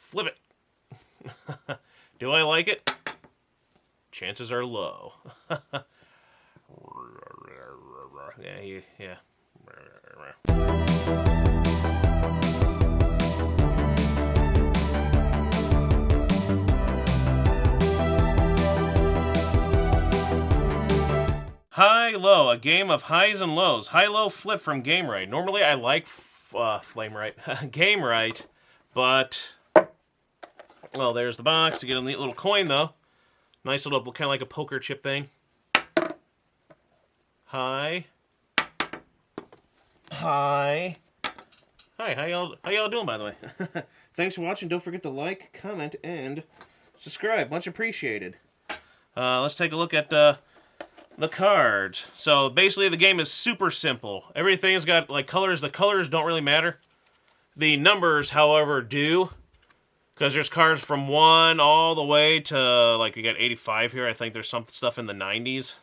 flip it. Do I like it? Chances are low. Yeah. High-low, a game of highs and lows. High-low flip from Gamewright. Normally I like Gamewright, but, well, there's the box. You get a neat little coin, though. Nice little, kind of like a poker chip thing. Hi. Hi, how y'all doing, by the way? Thanks for watching. Don't forget to like, comment, and subscribe. Much appreciated. Let's take a look at the cards. So basically the game is super simple. Everything's got like colors. The colors don't really matter. The numbers, however, do. Because there's cards from 1 all the way to, like, you got 85 here. I think there's some stuff in the 90s.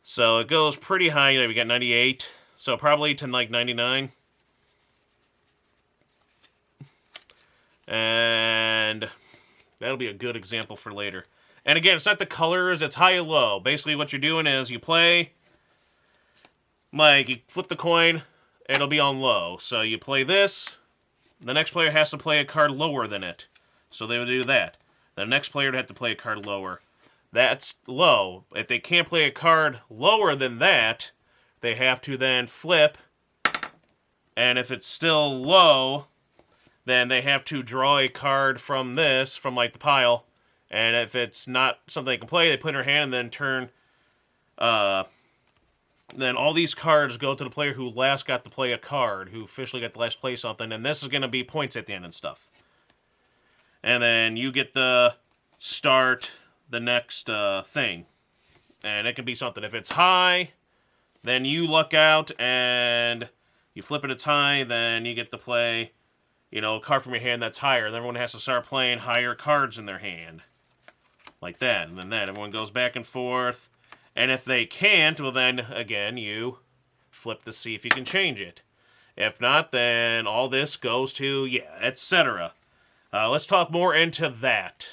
So it goes pretty high. We got 98. So probably to like 99. And that'll be a good example for later. And again, it's not the colors, it's high and low. Basically what you're doing is you play, like, you flip the coin, and it'll be on low. So you play this, the next player has to play a card lower than it. So they would do that. The next player would have to play a card lower. That's low. If they can't play a card lower than that, they have to then flip. And if it's still low, then they have to draw a card from this, from like the pile. And if it's not something they can play, they put it in their hand and then turn. Then all these cards go to the player who last got to play a card, who officially got to last play something. And this is going to be points at the end and stuff. And then you get to start the next thing. And it can be something. If it's high, then you luck out and you flip it, it's high, then you get to play, you know, a card from your hand that's higher. And everyone has to start playing higher cards in their hand. Like that, and then that. Everyone goes back and forth. And if they can't, well then, again, you flip to see if you can change it. If not, then all this goes to, yeah, etc. Let's talk more into that.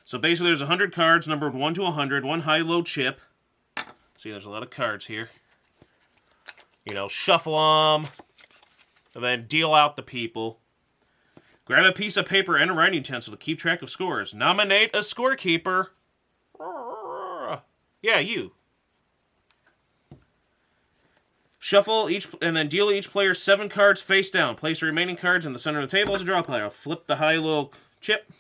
So basically there's 100 cards, numbered 1 to 100, one high-low chip. See, there's a lot of cards here. You know, shuffle them, and then deal out the people. Grab a piece of paper and a writing utensil to keep track of scores. Nominate a scorekeeper. Yeah, you. Shuffle each, and then deal each player 7 cards face down. Place the remaining cards in the center of the table as a draw pile. Flip the high-low chip.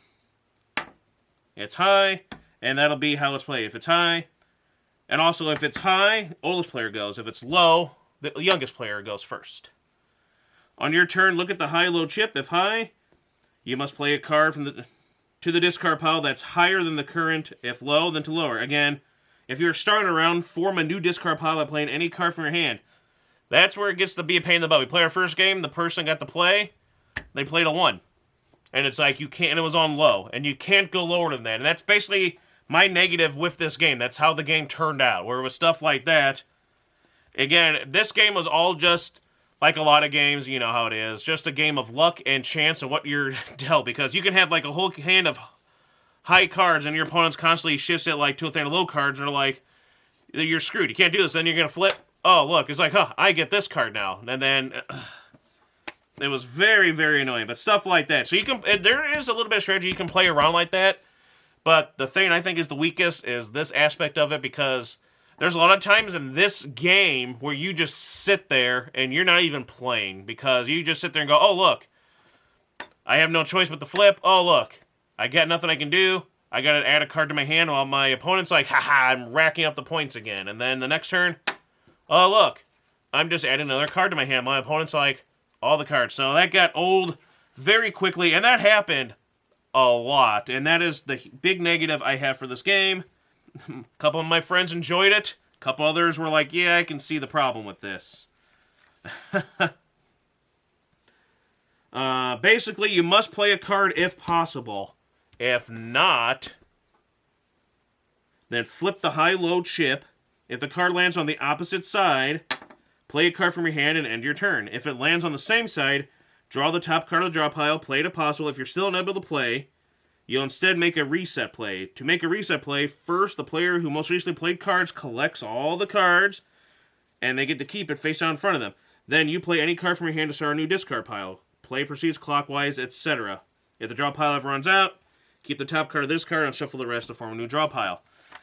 It's high, and that'll be how it's played. If it's high, and also if it's high, oldest player goes. If it's low, the youngest player goes first. On your turn, look at the high-low chip. If high, you must play a card from to the discard pile that's higher than the current. If low, then to lower. Again, if you're starting a round, form a new discard pile by playing any card from your hand. That's where it gets to be a pain in the butt. We play our first game, the person got to play, they played a 1. And it's like, you can't, and it was on low. And you can't go lower than that. And that's basically my negative with this game. That's how the game turned out. Where it was stuff like that. Again, this game was all just, like a lot of games, you know how it is, just a game of luck and chance and what you're dealt. Because you can have like a whole hand of high cards and your opponent's constantly shifts it like to a thing of low cards. And they're like, you're screwed. You can't do this. Then you're going to flip. Oh, look. It's like, huh, I get this card now. And then it was very, very annoying. But stuff like that. So you can, there is a little bit of strategy you can play around like that. But the thing I think is the weakest is this aspect of it, because there's a lot of times in this game where you just sit there and you're not even playing, because you just sit there and go, oh, look, I have no choice but to flip. Oh, look, I got nothing I can do. I got to add a card to my hand while my opponent's like, haha, I'm racking up the points again. And then the next turn, oh, look, I'm just adding another card to my hand. My opponent's like, all the cards. So that got old very quickly, and that happened a lot. And that is the big negative I have for this game. A couple of my friends enjoyed it. A couple others were like, yeah, I can see the problem with this. Basically, you must play a card if possible. If not, then flip the high-low chip. If the card lands on the opposite side, play a card from your hand and end your turn. If it lands on the same side, Draw the top card of the draw pile, play it if possible. If you're still unable to play, you'll instead make a reset play. To make a reset play, first, the player who most recently played cards collects all the cards, and they get to keep it face down in front of them. Then you play any card from your hand to start a new discard pile. Play proceeds clockwise, etc. If the draw pile ever runs out, keep the top card of this card and shuffle the rest to form a new draw pile.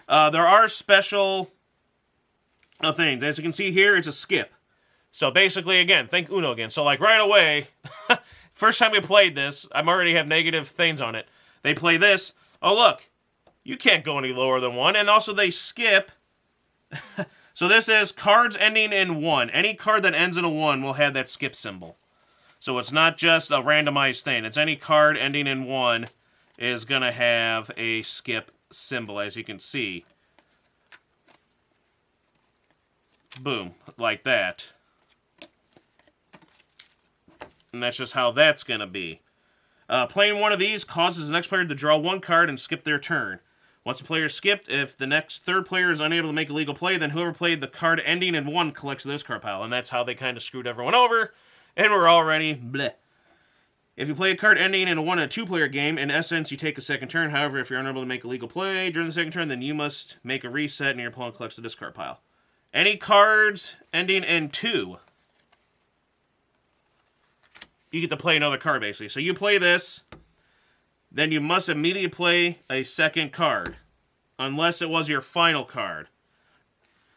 There are special things. As you can see here, it's a skip. So basically, again, think Uno again. So like right away, first time we played this, I already have negative things on it. They play this. Oh, look. You can't go any lower than 1. And also they skip. So this is cards ending in 1. Any card that ends in a 1 will have that skip symbol. So it's not just a randomized thing. It's any card ending in 1 is going to have a skip symbol, as you can see. Boom. Like that. And that's just how that's going to be. Playing one of these causes the next player to draw 1 card and skip their turn. Once the player is skipped, if the next third player is unable to make a legal play, then whoever played the card ending in 1 collects the discard pile. And that's how they kind of screwed everyone over. And we're already bleh. If you play a card ending in a 1 and 2 player game, in essence, you take a second turn. However, if you're unable to make a legal play during the second turn, then you must make a reset and your opponent collects the discard pile. Any cards ending in 2, you get to play another card, basically. So you play this, then you must immediately play a second card, unless it was your final card.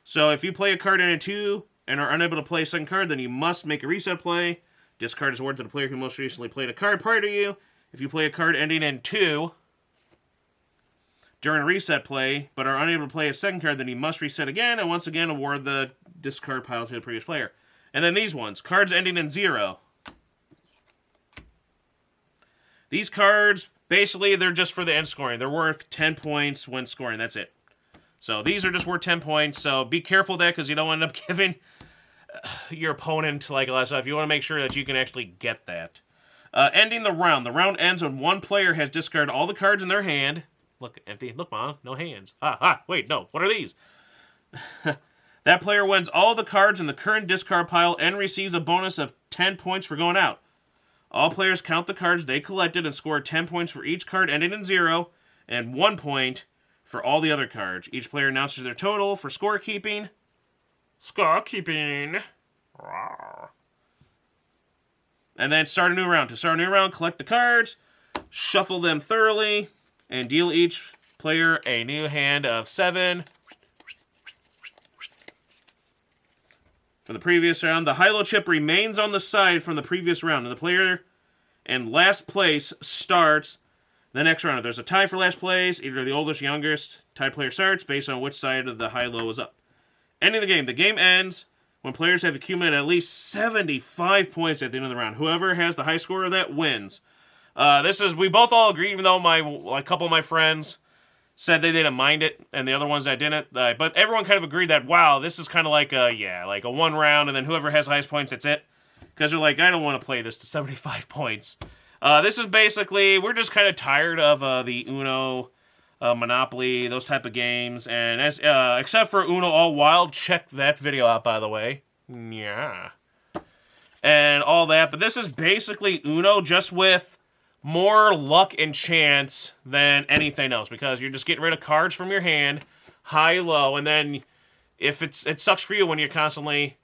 So if you play a card in a 2 and are unable to play a second card, then you must make a reset play. Discard is awarded to the player who most recently played a card prior to you. If you play a card ending in 2 during a reset play, but are unable to play a second card, then you must reset again, and once again award the discard pile to the previous player. And then these ones, cards ending in 0. These cards, basically, they're just for the end scoring. They're worth 10 points when scoring. That's it. So these are just worth 10 points. So be careful of that because you don't end up giving your opponent like a lot of stuff. You want to make sure that you can actually get that. Ending the round. The round ends when one player has discarded all the cards in their hand. Look, empty. Look, Mom, no hands. Wait, no. What are these? That player wins all the cards in the current discard pile and receives a bonus of 10 points for going out. All players count the cards they collected and score 10 points for each card ending in 0 and 1 point for all the other cards. Each player announces their total for scorekeeping. Scorekeeping. And then start a new round. To start a new round, collect the cards, shuffle them thoroughly, and deal each player a new hand of 7. For the previous round, the high-low chip remains on the side from the previous round, and the player in last place starts the next round. If there's a tie for last place, either the oldest or youngest tied player starts based on which side of the high-low is up. Ending the game. The game ends when players have accumulated at least 75 points at the end of the round. Whoever has the high score of that wins. We both all agree, even though a couple of my friends said they didn't mind it, and the other ones that didn't. But everyone kind of agreed that, wow, this is kind of like a 1 round, and then whoever has the highest points, that's it. Because they're like, I don't want to play this to 75 points. This is basically, we're just kind of tired of the Uno, Monopoly, those type of games. And except for Uno All Wild, check that video out, by the way. Yeah. And all that. But this is basically Uno just with more luck and chance than anything else, because you're just getting rid of cards from your hand, high, low, and then if it sucks for you when you're constantly,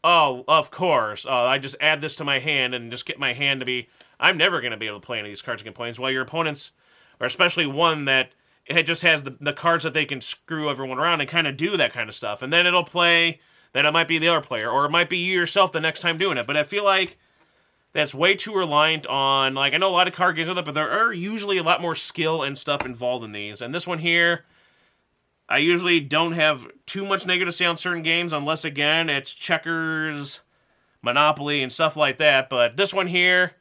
oh, of course, I just add this to my hand and just get my hand to be, I'm never going to be able to play any of these cards against points, while your opponents, or especially one that it just has the cards that they can screw everyone around and kind of do that kind of stuff, and then it'll play, then it might be the other player, or it might be you yourself the next time doing it, but I feel like that's way too reliant on, I know a lot of card games are that, but there are usually a lot more skill and stuff involved in these. And this one here, I usually don't have too much negative to say on certain games, unless, again, it's checkers, Monopoly, and stuff like that. But this one here,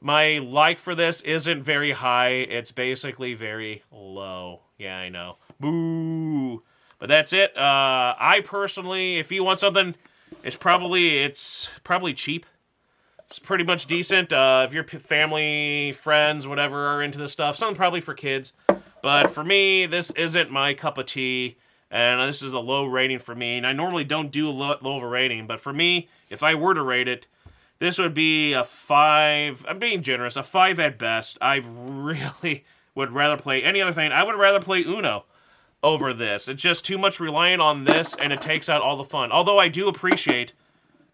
my like for this isn't very high. It's basically very low. Yeah, I know. Boo! But that's it. I personally, if you want something, it's probably cheap. It's pretty much decent. If your family, friends, whatever are into this stuff, something probably for kids. But for me, this isn't my cup of tea, and this is a low rating for me. And I normally don't do low of a rating, but for me, if I were to rate it, This would be a 5. I'm being generous. A 5 at best. I really would rather play any other thing. I would rather play Uno over this. It's just too much reliant on this, and it takes out all the fun. Although I do appreciate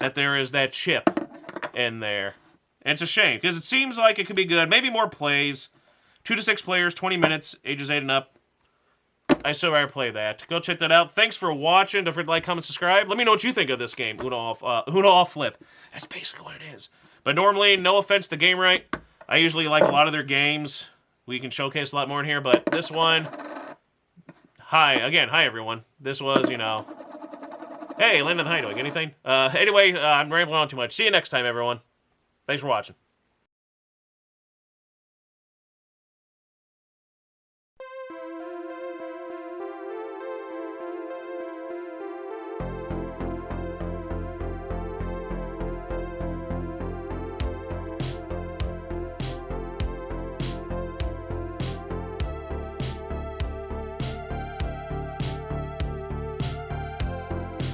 that there is that chip in there. And it's a shame, because it seems like it could be good. Maybe more plays. 2 to 6 players, 20 minutes, ages 8 and up. I still rather play that. Go check that out. Thanks for watching. Don't forget to like, comment, subscribe. Let me know what you think of this game, Uno off flip. That's basically what it is. But normally, no offense to Gamewright, I usually like a lot of their games. We can showcase a lot more in here, but this one... Hi everyone. This was, you know... Hey, Landon, how you doing? Anything? Anyway, I'm rambling on too much. See you next time, everyone. Thanks for watching.